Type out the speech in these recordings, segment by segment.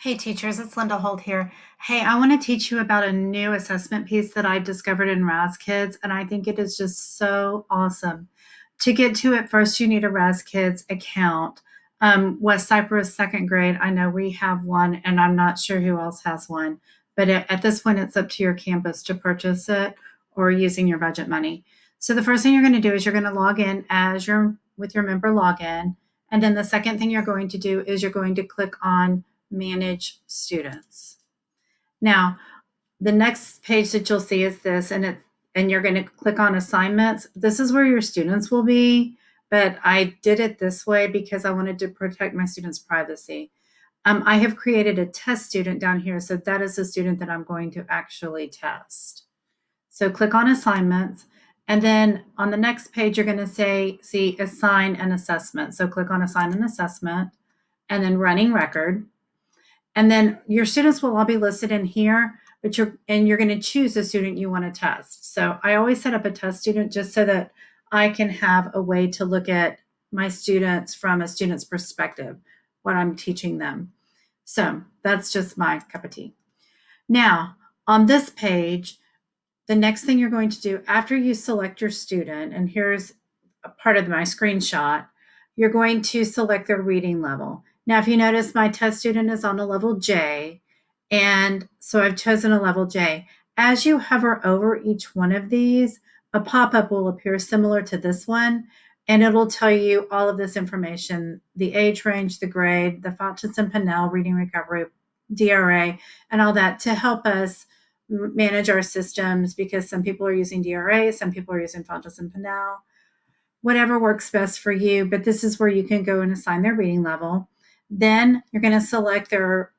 Hey teachers, it's Linda Holt here. Hey, I want to teach you about a new assessment piece that I discovered in RAZ Kids, and I think it is just so awesome. To get to it, first you need a RAZ Kids account. West Cyprus second grade, I know we have one, and I'm not sure who else has one, but at this point, it's up to your campus to purchase it or using your budget money. So the first thing you're going to do is you're going to log in as with your member login, and then the second thing you're going to do is you're going to click on manage students. Now, the next page that you'll see is this, and you're going to click on assignments. This is where your students will be, but I did it this way because I wanted to protect my students' privacy. I have created a test student down here, so that is the student that I'm going to actually test. So click on assignments, and then on the next page, you're going to see assign an assessment. So click on assign an assessment, and then running record. And then your students will all be listed in here, but you're going to choose the student you want to test. So I always set up a test student just so that I can have a way to look at my students from a student's perspective, what I'm teaching them. So that's just my cup of tea. Now, on this page, the next thing you're going to do after you select your student, and here's a part of my screenshot, you're going to select their reading level. Now, if you notice, my test student is on a level J, and so I've chosen a level J. As you hover over each one of these, a pop-up will appear similar to this one, and it'll tell you all of this information, the age range, the grade, the Fountas and Pinnell, reading recovery, DRA, and all that to help us manage our systems, because some people are using DRA, some people are using Fountas and Pinnell, whatever works best for you, but this is where you can go and assign their reading level. Then you're going to select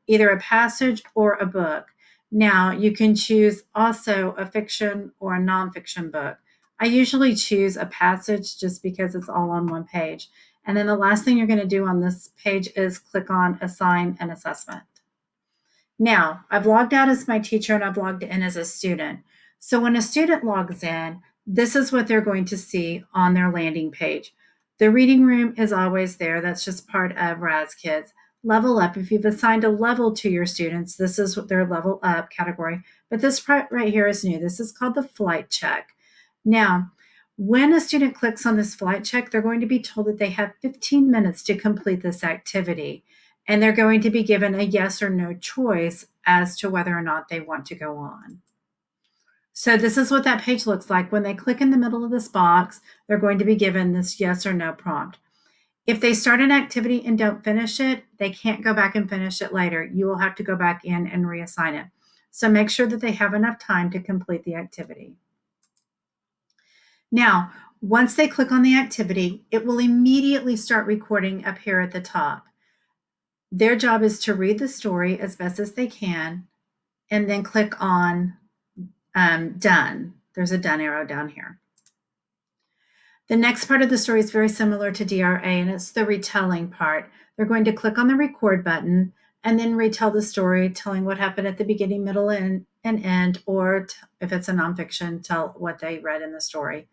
either a passage or a book. Now you can choose also a fiction or a nonfiction book. I usually choose a passage just because it's all on one page. And then the last thing you're going to do on this page is click on assign an assessment. Now, I've logged out as my teacher and I've logged in as a student. So when a student logs in, this is what they're going to see on their landing page. The reading room is always there. That's just part of RAZ Kids. Level up. If you've assigned a level to your students, this is their level up category. But this part right here is new. This is called the flight check. Now, when a student clicks on this flight check, they're going to be told that they have 15 minutes to complete this activity. And they're going to be given a yes or no choice as to whether or not they want to go on. So this is what that page looks like. When they click in the middle of this box, they're going to be given this yes or no prompt. If they start an activity and don't finish it, they can't go back and finish it later. You will have to go back in and reassign it. So make sure that they have enough time to complete the activity. Now, once they click on the activity, it will immediately start recording up here at the top. Their job is to read the story as best as they can and then click on done. There's a done arrow down here. The next part of the story is very similar to DRA, and it's the retelling part. They're going to click on the record button and then retell the story, telling what happened at the beginning, middle, and end, or if it's a nonfiction, tell what they read in the story.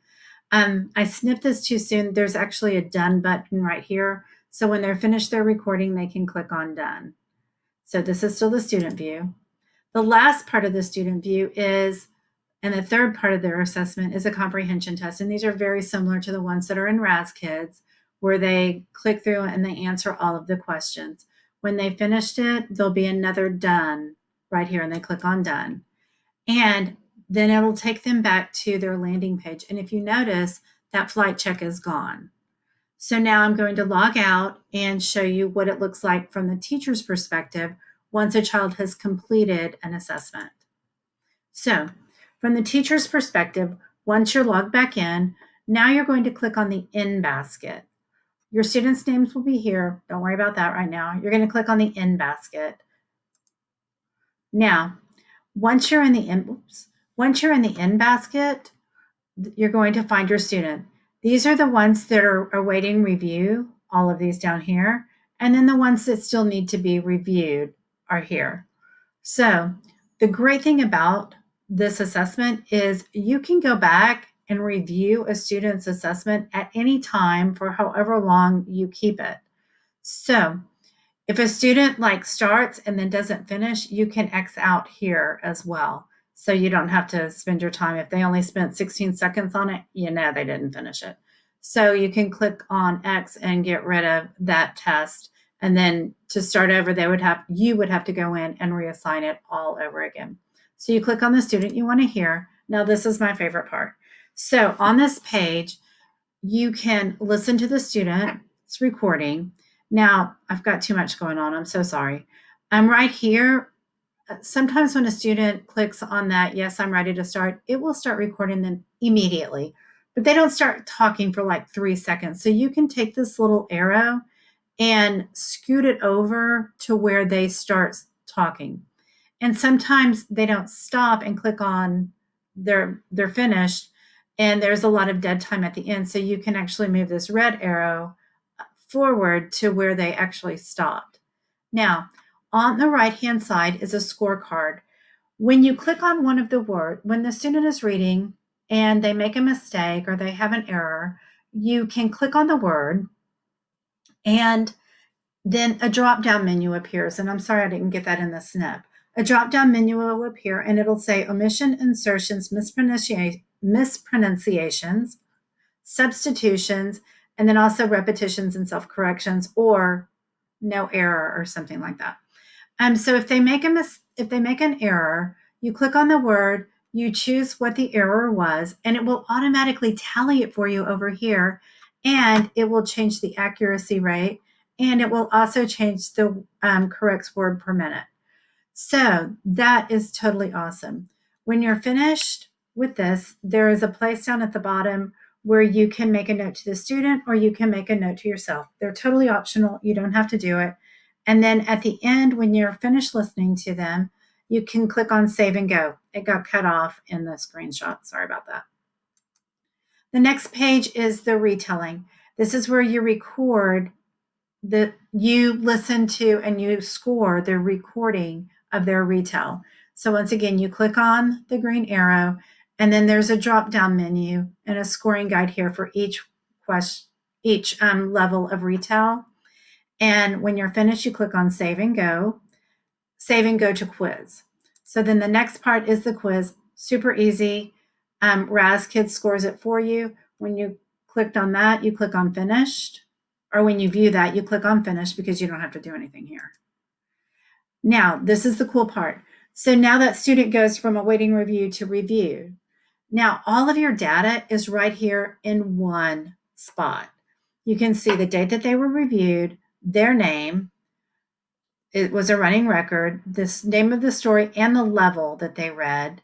I snipped this too soon. There's actually a done button right here. So when they're finished their recording, they can click on done. So this is still the student view. The last part of the student view is, and the third part of their assessment is a comprehension test. And these are very similar to the ones that are in RAZ Kids, where they click through and they answer all of the questions. When they finished it, there'll be another done right here, and they click on done. And then it'll take them back to their landing page. And if you notice, that flight check is gone. So now I'm going to log out and show you what it looks like from the teacher's perspective once a child has completed an assessment. So from the teacher's perspective, once you're logged back in, now you're going to click on the in basket. Your students' names will be here. Don't worry about that right now. You're going to click on the in basket. Now, once you're in the in basket, you're going to find your student. These are the ones that are awaiting review, all of these down here. And then the ones that still need to be reviewed are here. So the great thing about this assessment is you can go back and review a student's assessment at any time for however long you keep it. So If a student like starts and then doesn't finish, you can X out here as well. So you don't have to spend your time. If they only spent 16 seconds on it, you know they didn't finish it. So you can click on X and get rid of that test. And then to start over, you would have to go in and reassign it all over again. So you click on the student you want to hear. Now this is my favorite part. So on this page, you can listen to the student's recording. Now, I've got too much going on. I'm so sorry. I'm right here. Sometimes when a student clicks on that, yes, I'm ready to start, it will start recording them immediately, but they don't start talking for like 3 seconds. So you can take this little arrow and scoot it over to where they start talking. And sometimes they don't stop and click on they're finished, and there's a lot of dead time at the end. So you can actually move this red arrow forward to where they actually stopped. Now, on the right-hand side is a scorecard. When you click on one of the words, when the student is reading and they make a mistake or they have an error, you can click on the word and then a drop-down menu appears. And I'm sorry I didn't get that in the snip. A drop-down menu will appear and it'll say omission, insertions, mispronunciations, substitutions, and then also repetitions and self-corrections, or no error or something like that. So if they make an error, you click on the word, you choose what the error was, and it will automatically tally it for you over here, and it will change the accuracy rate, and it will also change the correct word per minute. So that is totally awesome. When you're finished with this, there is a place down at the bottom where you can make a note to the student or you can make a note to yourself. They're totally optional. You don't have to do it. And then at the end, when you're finished listening to them, you can click on save and go. It got cut off in the screenshot. Sorry about that. The next page is the retelling. This is where you record you listen to and you score the recording of their retell. So once again, you click on the green arrow, and then there's a drop-down menu and a scoring guide here for each level of retell. And when you're finished, you click on save and go to quiz. So then the next part is the quiz. Super easy. RAZ Kids scores it for you. When you clicked on that, you click on finished. Or when you view that, you click on finish because you don't have to do anything here. Now, this is the cool part. So now that student goes from awaiting review to review. Now, all of your data is right here in one spot. You can see the date that they were reviewed, their name, it was a running record, the name of the story and the level that they read,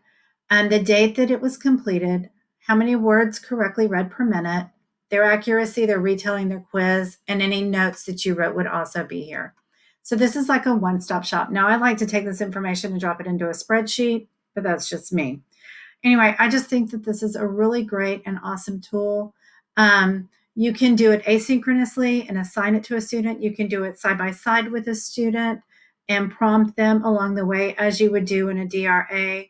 and the date that it was completed, how many words correctly read per minute, their accuracy, their retelling, their quiz, and any notes that you wrote would also be here. So this is like a one-stop shop. Now I like to take this information and drop it into a spreadsheet, but that's just me. Anyway, I just think that this is a really great and awesome tool. You can do it asynchronously and assign it to a student. You can do it side by side with a student and prompt them along the way as you would do in a DRA.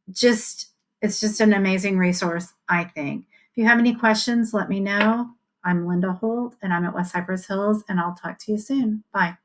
It's just an amazing resource, I think. If you have any questions, let me know. I'm Linda Holt, and I'm at West Cypress Hills, and I'll talk to you soon. Bye.